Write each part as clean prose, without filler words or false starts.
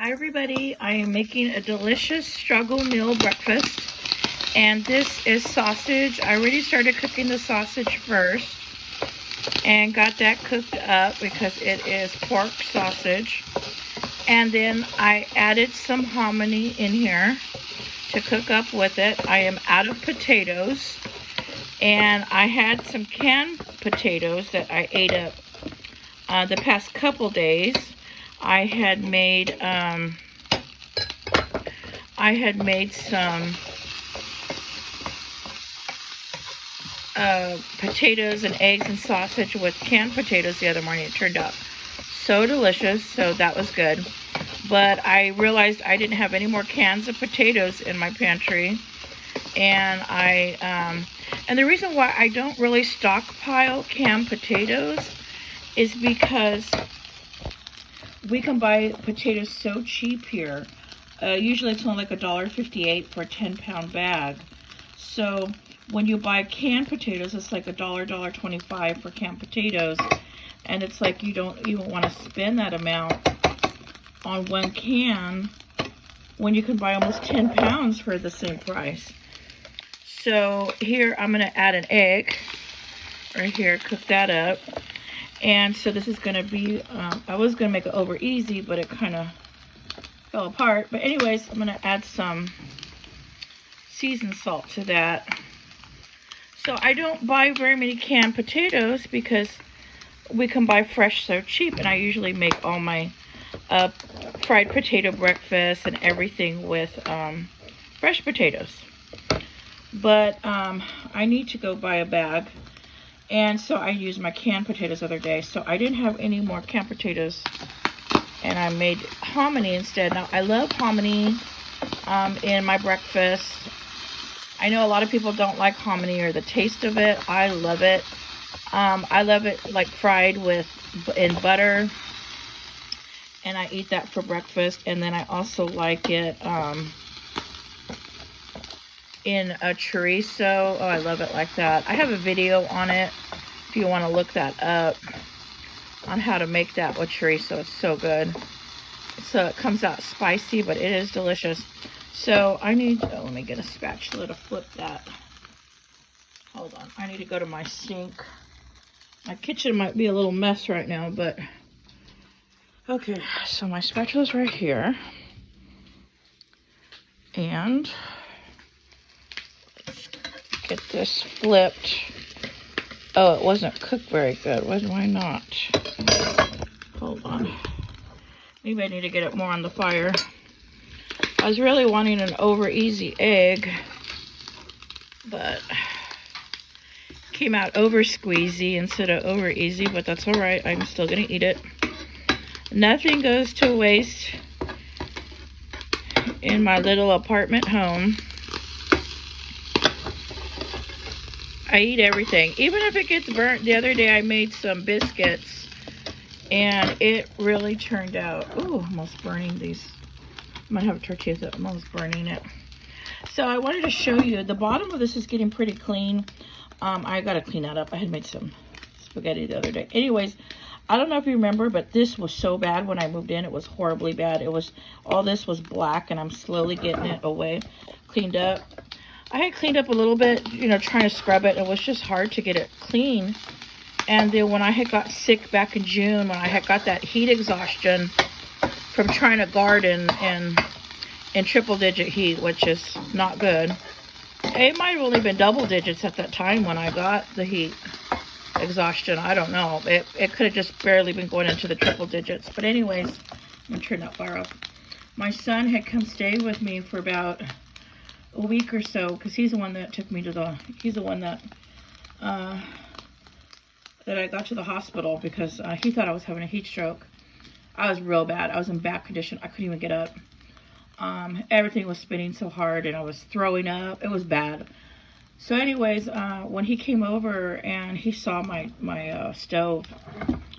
Hi everybody, I am making a delicious struggle meal breakfast, and this is sausage. I already started cooking the sausage first and got that cooked up because it is pork sausage, and then I added some hominy in here to cook up with it. I am out of potatoes, and I had some canned potatoes that I ate up the past couple days. I had made some potatoes and eggs and sausage with canned potatoes the other morning. It turned out so delicious, so that was good. But I realized I didn't have any more cans of potatoes in my pantry, and and the reason why I don't really stockpile canned potatoes is because we can buy potatoes so cheap here. Usually it's only like $1.58 for a 10-pound bag. So when you buy canned potatoes, it's like $1.25 for canned potatoes. And it's like you don't even want to spend that amount on one can when you can buy almost 10 pounds for the same price. So here I'm going to add an egg right here, cook that up. And so this is going to be, I was going to make it over easy, but it kind of fell apart. But anyways, I'm going to add some seasoned salt to that. So I don't buy very many canned potatoes because we can buy fresh so cheap. And I usually make all my fried potato breakfast and everything with fresh potatoes. But I need to go buy a bag. And so I used my canned potatoes the other day. So I didn't have any more canned potatoes, and I made hominy instead. Now, I love hominy in my breakfast. I know a lot of people don't like hominy or the taste of it. I love it. I love it like fried in butter, and I eat that for breakfast. And then I also like it in a chorizo. Oh, I love it like that. I have a video on it if you want to look that up on how to make that with chorizo. It's so good. So it comes out spicy, but it is delicious. So I need, let me get a spatula to flip that. Hold on, I need to go to my sink. My kitchen might be a little mess right now, but okay. So my spatula's right here, and get this flipped. Oh, it wasn't cooked very good. Why not? Hold on. Maybe I need to get it more on the fire. I was really wanting an over easy egg, but came out over squeezy instead of over easy, but that's all right. I'm still gonna eat it. Nothing goes to waste in my little apartment home. I eat everything, even if it gets burnt. The other day I made some biscuits, and it really turned out, ooh, almost burning these. I might have a tortilla that I'm almost burning it. So I wanted to show you, the bottom of this is getting pretty clean. I gotta clean that up. I had made some spaghetti the other day. Anyways, I don't know if you remember, but this was so bad when I moved in. It was horribly bad. It was, all this was black, and I'm slowly getting it away, cleaned up. I had cleaned up a little bit, you know, trying to scrub it. It was just hard to get it clean. And then when I had got sick back in June, when I had got that heat exhaustion from trying to garden in triple digit heat, which is not good. It might have only been double digits at that time when I got the heat exhaustion. I don't know. It could have just barely been going into the triple digits. But anyways, I'm going to turn that fire off. My son had come stay with me for about a week or so, because he's the one that took me to he's the one that that I got to the hospital because he thought I was having a heat stroke. I was real bad. I was in bad condition. I couldn't even get up. Everything was spinning so hard, and I was throwing up. It was bad. So anyways, when he came over and he saw my stove,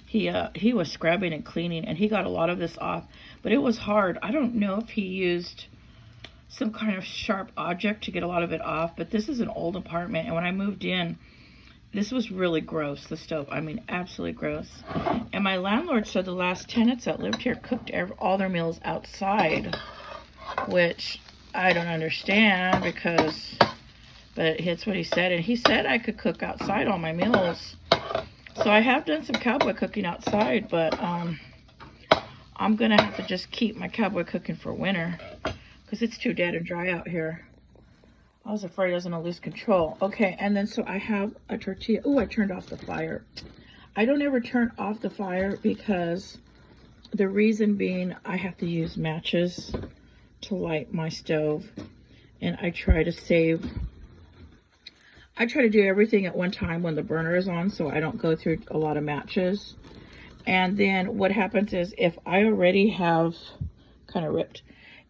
he was scrubbing and cleaning, and he got a lot of this off, but it was hard. I don't know if he used some kind of sharp object to get a lot of it off, but this is an old apartment, and when I moved in, This was really gross, the stove. I mean, absolutely gross. And my landlord said the last tenants that lived here cooked all their meals outside, which I don't understand because, but it's what he said. And he said I could cook outside all my meals. So I have done some cowboy cooking outside, but I'm going to have to just keep my cowboy cooking for winter because it's too dead and dry out here. I was afraid I was going to lose control. Okay, and then so I have a tortilla. Oh, I turned off the fire. I don't ever turn off the fire because the reason being I have to use matches to light my stove. And I try to do everything at one time when the burner is on so I don't go through a lot of matches. And then what happens is if I already have, kind of ripped,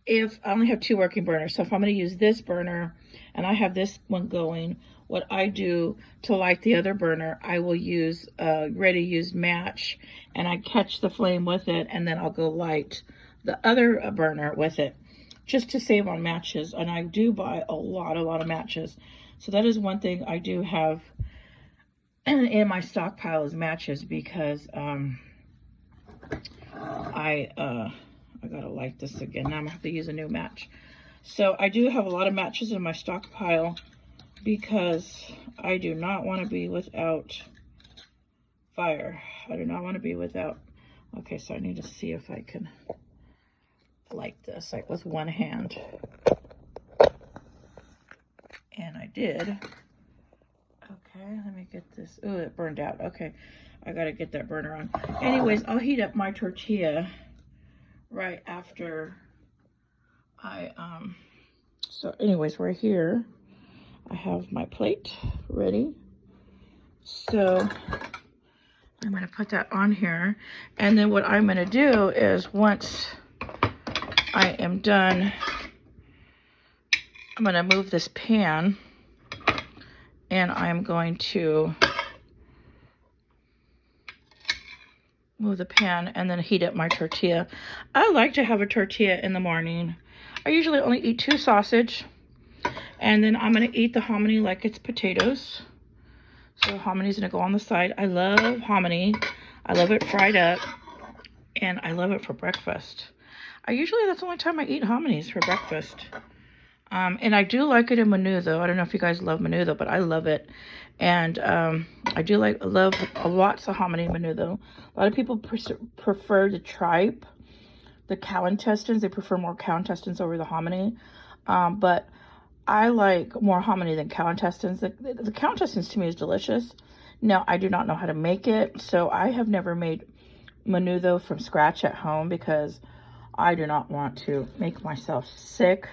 if I only have 2 working burners, so if I'm going to use this burner and I have this one going, what I do to light the other burner, I will use a ready-used match and I catch the flame with it, and then I'll go light the other burner with it just to save on matches. And I do buy a lot of matches. So that is one thing I do have in my stockpile is matches because I gotta light this again. Now I'm gonna have to use a new match. So I do have a lot of matches in my stockpile because I do not want to be without fire. I do not want to be without. Okay, so I need to see if I can light this like with one hand. And I did. Okay, let me get this. Oh, it burned out. Okay, I gotta get that burner on. Anyways, I'll heat up my tortilla right after so anyways, right here I have my plate ready. So I'm gonna put that on here, and then what I'm gonna do is once I am done, I'm gonna move this pan and I'm going to move the pan and then heat up my tortilla. I like to have a tortilla in the morning. I usually only eat 2 sausage, and then I'm gonna eat the hominy like it's potatoes. So hominy's gonna go on the side. I love hominy. I love it fried up, and I love it for breakfast. That's the only time I eat hominies for breakfast. And I do like it in menudo. I don't know if you guys love menudo, but I love it. And I do love lots of hominy in menudo. A lot of people prefer the tripe, the cow intestines. They prefer more cow intestines over the hominy. But I like more hominy than cow intestines. The cow intestines to me is delicious. Now, I do not know how to make it, so I have never made menudo from scratch at home because I do not want to make myself sick.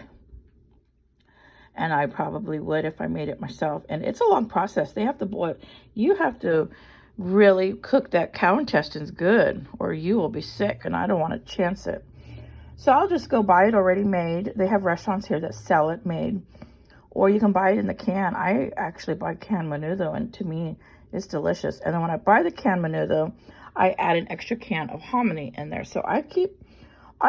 And I probably would if I made it myself. And it's a long process. They have to boil. You have to really cook that cow intestines good or you will be sick, and I don't want to chance it. So I'll just go buy it already made. They have restaurants here that sell it made, or you can buy it in the can. I actually buy canned menudo, and to me it's delicious. And then when I buy the canned menudo, I add an extra can of hominy in there. So I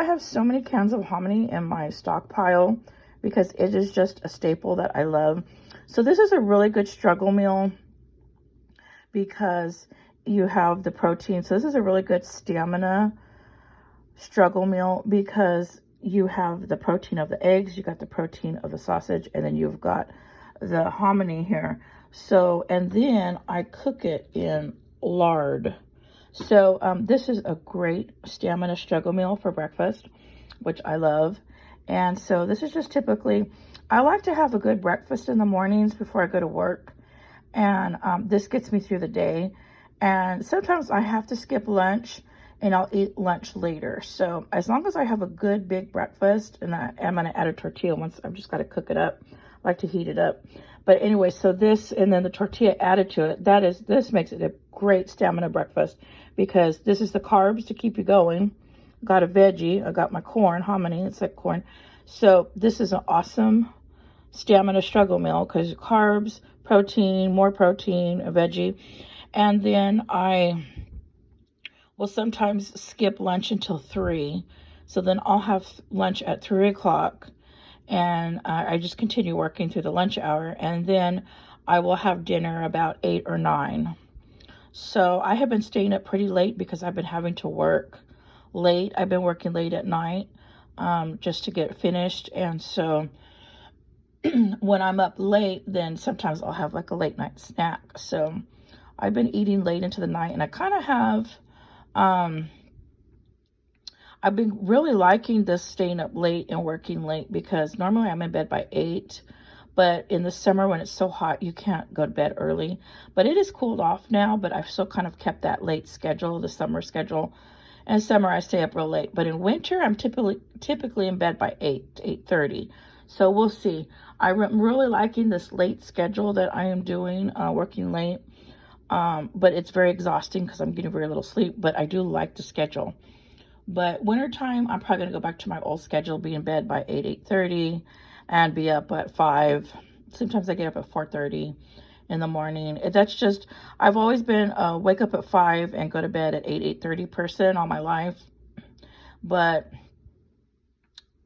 have so many cans of hominy in my stockpile because it is just a staple that I love. So this is a really good struggle meal because you have the protein. So this is a really good stamina struggle meal because you have the protein of the eggs, you got the protein of the sausage, and then you've got the hominy here. So, and then I cook it in lard. So this is a great stamina struggle meal for breakfast, which I love. And so this is just typically, I like to have a good breakfast in the mornings before I go to work. And this gets me through the day. And sometimes I have to skip lunch and I'll eat lunch later. So as long as I have a good big breakfast, and I'm going to add a tortilla once, I've just got to cook it up. I like to heat it up. But anyway, so this, and then the tortilla added to it, this makes it a great stamina breakfast because this is the carbs to keep you going. Got a veggie. I got my corn, hominy. It's like corn. So this is an awesome stamina struggle meal because carbs, protein, more protein, a veggie. And then I will sometimes skip lunch until 3. So then I'll have lunch at 3 o'clock. And I just continue working through the lunch hour. And then I will have dinner about 8 or 9. So I have been staying up pretty late because I've been having to work late. I've been working late at night just to get finished. And so when I'm up late, then sometimes I'll have like a late night snack. So I've been eating late into the night, and I kind of have, I've been really liking this staying up late and working late, because normally I'm in bed by 8. But in the summer when it's so hot, you can't go to bed early. But it is cooled off now, but I've still kind of kept that late schedule, the summer schedule. And summer I stay up real late. But in winter, I'm typically in bed by 8, 8:30. So we'll see. I'm really liking this late schedule that I am doing, working late. But it's very exhausting because I'm getting very little sleep. But I do like the schedule. But wintertime, I'm probably going to go back to my old schedule, be in bed by 8, 8:30, and be up at 5. Sometimes I get up at 4:30 in the morning. That's just, I've always been a wake up at 5 and go to bed at 8, 8:30 person all my life. But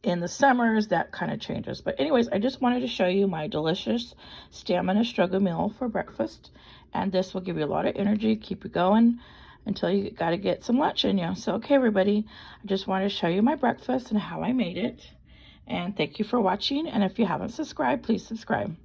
in the summers, that kind of changes. But anyways, I just wanted to show you my delicious stamina struggle meal for breakfast. And this will give you a lot of energy, keep you going until you got to get some lunch in you. So, okay, everybody, I just wanted to show you my breakfast and how I made it. And thank you for watching. And if you haven't subscribed, please subscribe.